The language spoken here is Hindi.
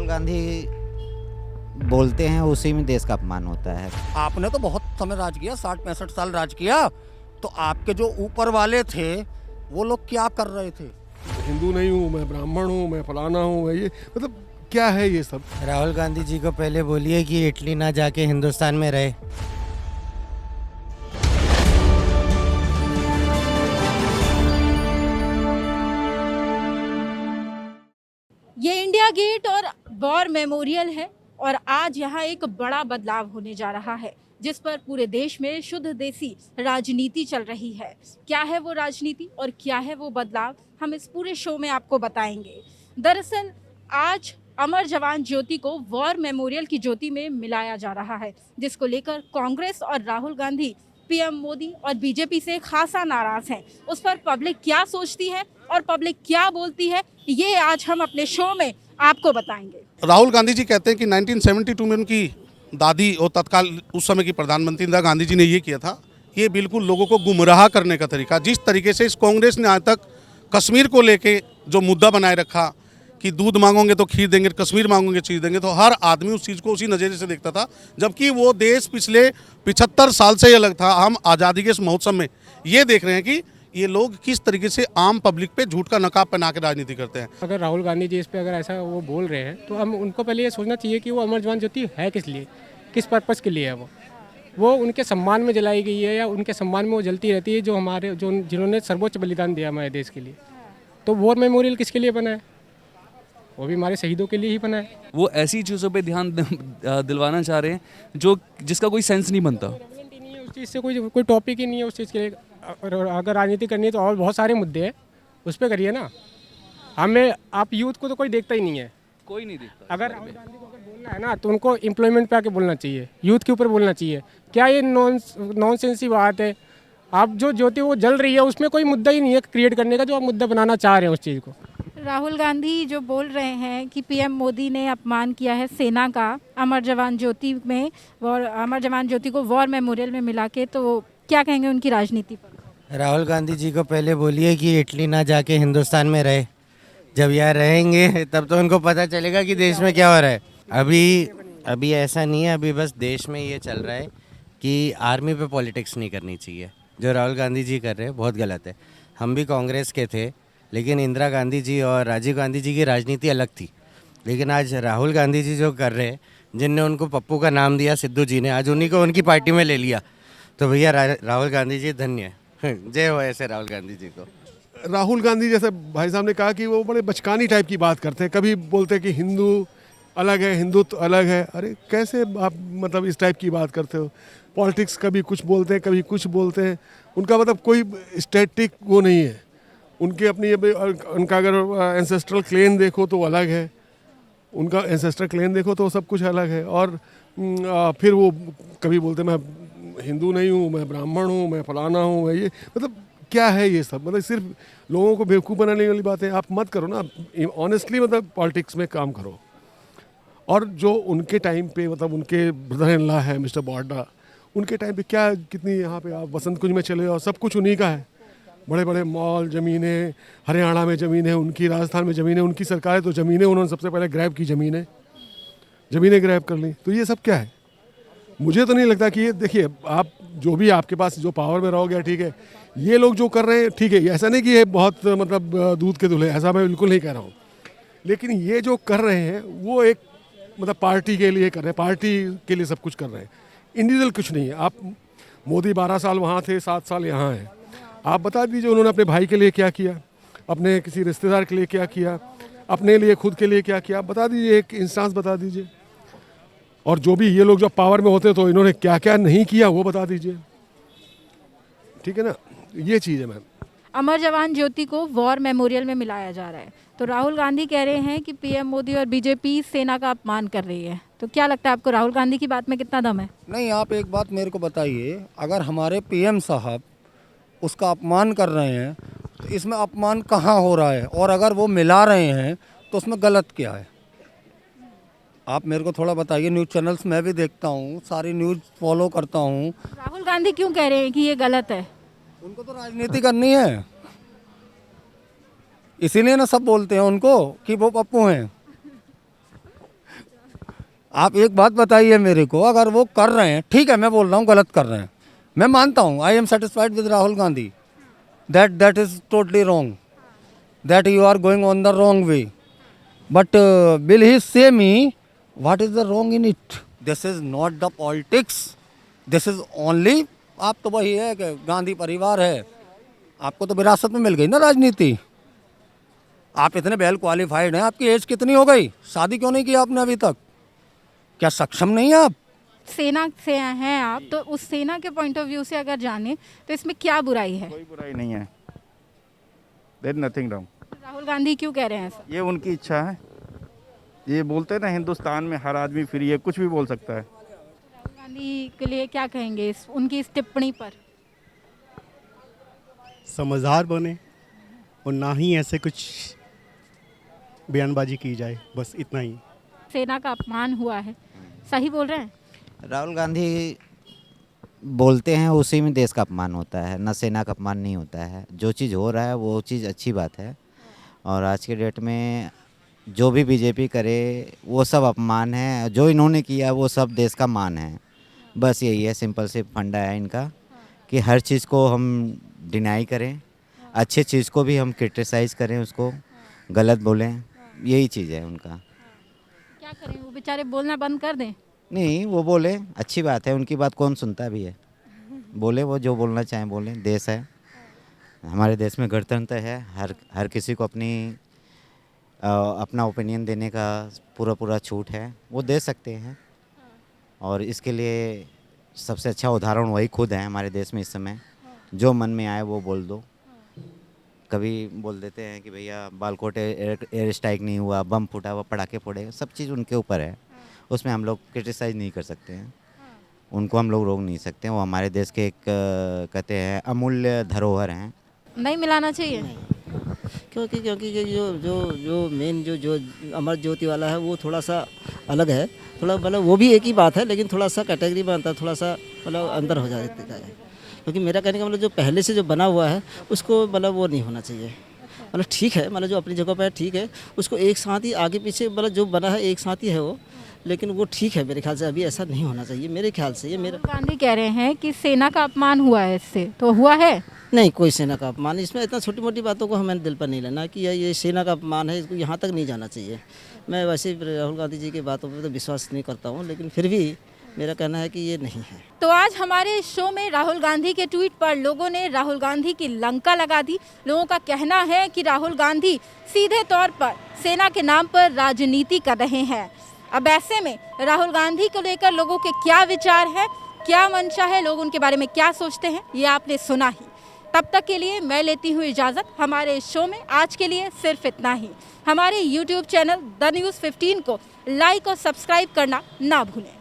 राहुल गांधी बोलते हैं उसी में देश का अपमान होता है। आपने तो बहुत समय राज किया, 60-65 साल राज किया, तो आपके जो ऊपर वाले थे वो लोग क्या कर रहे थे? हिंदू नहीं हूँ, मैं ब्राह्मण हूँ, मैं फलाना हूँ, मैं ये मतलब क्या है ये सब? राहुल गांधी जी को पहले बोलिए कि इटली ना जाके हिंदुस्तान में रहे। ये इंडिया गेट और वॉर मेमोरियल है और आज यहाँ एक बड़ा बदलाव होने जा रहा है जिस पर पूरे देश में शुद्ध देसी राजनीति चल रही है। क्या है वो राजनीति और क्या है वो बदलाव, हम इस पूरे शो में आपको बताएंगे। दरअसल आज अमर जवान ज्योति को वॉर मेमोरियल की ज्योति में मिलाया जा रहा है, जिसको लेकर कांग्रेस और राहुल गांधी पीएम मोदी और बीजेपी से खासा नाराज हैं। उस पर पब्लिक क्या सोचती है और पब्लिक क्या बोलती है, ये आज हम अपने शो में आपको बताएंगे। राहुल गांधी जी कहते हैं कि 1972 में उनकी दादी और तत्काल उस समय की प्रधानमंत्री इंदिरा गांधी जी ने ये किया था। ये बिल्कुल लोगों को गुमराह करने का तरीका, जिस तरीके से इस कांग्रेस ने आज तक कश्मीर को लेके जो मुद्दा बनाए रखा कि दूध मांगोगे तो खीर देंगे, कश्मीर मांगोगे चीज़ देंगे, तो हर आदमी उस चीज़ को उसी नज़रिए से देखता था। जबकि वो देश पिछले 75 साल से ही अलग था। हम आज़ादी के इस महोत्सव में ये देख रहे हैं कि ये लोग किस तरीके से आम पब्लिक पे झूठ का नकाब पहना के राजनीति करते हैं। अगर राहुल गांधी जी इस पे अगर ऐसा वो बोल रहे हैं तो हम उनको पहले ये सोचना चाहिए कि वो अमर जवान ज्योति है किस लिए, किस पर्पज़ के लिए है। वो उनके सम्मान में जलाई गई है या उनके सम्मान में वो जलती रहती है जो जिन्होंने सर्वोच्च बलिदान दिया हमारे देश के लिए। तो वॉर मेमोरियल किसके लिए बना है? वो भी हमारे शहीदों के लिए ही बना है। वो ऐसी चीज़ों पे ध्यान दिलवाना चाह रहे हैं जिसका कोई सेंस नहीं बनता। रेलेवेंट ही नहीं है उस चीज़ से, कोई टॉपिक ही नहीं है उस चीज़ के लिए। और अगर राजनीति करनी है तो और बहुत सारे मुद्दे हैं, उस पर करिए ना। आप यूथ को तो कोई देखता ही नहीं है, कोई नहीं देखता। अगर राहुल गांधी को अगर बोलना है ना तो उनको एम्प्लॉयमेंट पे आके बोलना चाहिए, यूथ के ऊपर बोलना चाहिए। क्या ये नॉनसेंस की बात है? आप जो ज्योति वो जल रही है उसमें कोई मुद्दा ही नहीं है क्रिएट करने का, जो आप मुद्दा बनाना चाह रहे हैं उस चीज़ को। राहुल गांधी जो बोल रहे हैं कि पीएम मोदी ने अपमान किया है सेना का अमर जवान ज्योति में, और अमर जवान ज्योति को वॉर मेमोरियल में मिला के, तो क्या कहेंगे उनकी राजनीति पर? राहुल गांधी जी को पहले बोलिए कि इटली ना जाके हिंदुस्तान में रहे। जब यहाँ रहेंगे तब तो उनको पता चलेगा कि देश में क्या हो रहा है। अभी ऐसा नहीं है। अभी बस देश में ये चल रहा है कि आर्मी पे पॉलिटिक्स नहीं करनी चाहिए। जो राहुल गांधी जी कर रहे हैं बहुत गलत है। हम भी कांग्रेस के थे, लेकिन इंदिरा गांधी जी और राजीव गांधी जी की राजनीति अलग थी। लेकिन आज राहुल गांधी जी जो कर रहे हैं, जिनने उनको पप्पू का नाम दिया सिद्धू जी ने, आज उन्हीं को उनकी पार्टी में ले लिया। तो भैया राहुल गांधी जी धन्य है। जय हो ऐसे राहुल गांधी जी को। राहुल गांधी जैसे भाई साहब ने कहा कि वो बड़े बचकानी टाइप की बात करते हैं। कभी बोलते हैं कि हिंदू अलग है, हिंदुत्व अलग है। अरे कैसे आप मतलब इस टाइप की बात करते हो? पॉलिटिक्स कभी कुछ बोलते हैं, कभी कुछ बोलते हैं। उनका मतलब कोई स्टैटिक वो नहीं है। उनके उनका अगर एंसेस्ट्रल क्लेन देखो तो अलग है, उनका एंसेस्ट्रल क्लेन देखो तो सब कुछ अलग है। और फिर वो कभी बोलते मैं हिंदू नहीं हूँ, मैं ब्राह्मण हूँ, मैं फलाना हूँ, मैं ये मतलब क्या है ये सब? मतलब सिर्फ लोगों को बेवकूफ़ बनाने वाली बातें आप मत करो ना। ऑनेस्टली मतलब पॉलिटिक्स में काम करो। और जो उनके टाइम पे मतलब उनके ब्रदर इन लॉ है मिस्टर बॉर्डा, उनके टाइम पे क्या कितनी यहाँ पे आप वसंत कुंज में चले और सब कुछ उन्हीं का है। बड़े बड़े मॉल, ज़मीनें, हरियाणा में ज़मीनें उनकी, राजस्थान में ज़मीनें उनकी, सरकारें तो ज़मीनें उन्होंने सबसे पहले ग्रैब की, ज़मीनें ग्रैब कर ली। तो ये सब क्या है? मुझे तो नहीं लगता कि ये, देखिए आप जो भी आपके पास जो पावर में रहोगे ठीक है, ये लोग जो कर रहे हैं ठीक है, ऐसा नहीं कि ये बहुत मतलब दूध के दूल्हे, ऐसा मैं बिल्कुल नहीं कह रहा हूँ। लेकिन ये जो कर रहे हैं वो एक मतलब पार्टी के लिए कर रहे हैं, पार्टी के लिए सब कुछ कर रहे हैं, इंडिविजुअल कुछ नहीं है। आप मोदी 12 साल वहाँ थे, 7 साल यहाँ हैं। आप बता दीजिए उन्होंने अपने भाई के लिए क्या किया, अपने किसी रिश्तेदार के लिए क्या किया, अपने लिए खुद के लिए क्या किया, बता दीजिए, एक इंस्टांस बता दीजिए। और जो भी ये लोग जब पावर में होते तो इन्होंने क्या क्या नहीं किया वो बता दीजिए। ठीक है ना, ये चीज़ है मैम। अमर जवान ज्योति को वॉर मेमोरियल में मिलाया जा रहा है, तो राहुल गांधी कह रहे हैं कि पीएम मोदी और बीजेपी सेना का अपमान कर रही है। तो क्या लगता है आपको राहुल गांधी की बात में कितना दम है? नहीं, आप एक बात मेरे को बताइए, अगर हमारे पीएम साहब उसका अपमान कर रहे हैं तो इसमें अपमान कहाँ हो रहा है? और अगर वो मिला रहे हैं तो उसमें गलत क्या है? आप मेरे को थोड़ा बताइए। न्यूज़ चैनल्स मैं भी देखता हूँ, सारी न्यूज़ फॉलो करता हूँ। राहुल गांधी क्यों कह रहे हैं कि ये गलत है? उनको तो राजनीति करनी है, इसीलिए ना सब बोलते हैं उनको कि वो पप्पू हैं। आप एक बात बताइए मेरे को, अगर वो कर रहे हैं, ठीक है, मैं बोल रहा हूँ गलत कर रहे हैं, मैं मानता हूँ, I am satisfied with Rahul Gandhi, that is totally wrong, that you are going on the wrong way, but will he say me what is the wrong in it? This is not the politics, this is only, आप तो वही है कि गांधी परिवार है, आपको तो विरासत में मिल गई ना राजनीति, आप इतने वेल क्वालिफाइड हैं, आपकी एज कितनी हो गई, शादी क्यों नहीं की आपने अभी तक? क्या सक्षम नहीं है आप? सेना से हैं आप, तो उस सेना के पॉइंट ऑफ व्यू से अगर जाने तो इसमें क्या बुराई है? कोई बुराई नहीं है, there nothing wrong. Rahul Gandhi क्यों कह रहे हैं ऐसा? ये उनकी इच्छा है, ये बोलते हैं ना हिंदुस्तान में हर आदमी फ्री है, कुछ भी बोल सकता है। राहुल गांधी के लिए क्या कहेंगे उनकी इस टिप्पणी पर? समझदार बने और ना ही ऐसे कुछ बयानबाजी की जाए, बस इतना ही। सेना का अपमान हुआ है, सही बोल रहे हैं? राहुल गांधी बोलते हैं उसी में देश का अपमान होता है, न सेना का अपमान नहीं होता है। जो चीज़ हो रहा है वो चीज़ अच्छी बात है, और आज के डेट में जो भी बीजेपी करे वो सब अपमान है, जो इन्होंने किया वो सब देश का मान है। बस यही है, सिंपल से फंडा है इनका कि हर चीज़ को हम डिनाई करें, अच्छे चीज़ को भी हम क्रिटिसाइज़ करें, उसको गलत बोलें, यही चीज़ है उनका। क्या करें, वो बेचारे बोलना बंद कर दें? नहीं, वो बोले अच्छी बात है, उनकी बात कौन सुनता भी है, बोले वो जो बोलना चाहें बोलें, देश है, हमारे देश में गणतंत्र है, हर किसी को अपना ओपिनियन देने का पूरा छूट है, वो दे सकते हैं। और इसके लिए सबसे अच्छा उदाहरण वही खुद है हमारे देश में इस समय, जो मन में आए वो बोल दो। कभी बोल देते हैं कि भैया बालकोट एयर स्ट्राइक नहीं हुआ, बम फूटा हुआ, पटाखे फोड़े, सब चीज़ उनके ऊपर है, उसमें हम लोग क्रिटिसाइज़ नहीं कर सकते हैं, उनको हम लोग रोक नहीं सकते, वो हमारे देश के एक कहते हैं अमूल्य धरोहर हैं। नहीं मिलाना चाहिए? क्योंकि ये जो मेन जो अमर ज्योति वाला है वो थोड़ा सा अलग है, थोड़ा मतलब वो भी एक ही बात है, लेकिन थोड़ा सा कैटेगरी में अंतर, थोड़ा सा मतलब अंदर हो जाता है। क्योंकि मेरा कहने का मतलब जो पहले से जो बना हुआ है उसको मतलब वो नहीं होना चाहिए, मतलब ठीक है, मतलब जो अपनी जगह पर है ठीक है, उसको एक साथ ही आगे पीछे मतलब जो बना है एक साथ ही है वो, लेकिन वो ठीक है मेरे ख्याल से, अभी ऐसा नहीं होना चाहिए मेरे ख्याल से। ये मेरा गांधी कह रहे हैं कि सेना का अपमान हुआ है, इससे तो हुआ है नहीं, कोई सेना का अपमान, इसमें इतना छोटी मोटी बातों को हमें दिल पर नहीं लेना कि ये सेना का अपमान है, इसको यहाँ तक नहीं जाना चाहिए। मैं वैसे राहुल गांधी जी की बातों पर तो विश्वास नहीं करता हूँ, लेकिन फिर भी मेरा कहना है कि ये नहीं है। तो आज हमारे शो में राहुल गांधी के ट्वीट पर लोगों ने राहुल गांधी की लंका लगा दी। लोगों का कहना है कि राहुल गांधी सीधे तौर पर सेना के नाम पर राजनीति कर रहे हैं। अब ऐसे में राहुल गांधी को लेकर लोगों के क्या विचार है, क्या मंशा है, लोग उनके बारे में क्या सोचते हैं, ये आपने सुना ही। तब तक के लिए मैं लेती हूँ इजाज़त। हमारे शो में आज के लिए सिर्फ इतना ही। हमारे YouTube चैनल द न्यूज़ 15 को लाइक और सब्सक्राइब करना ना भूलें।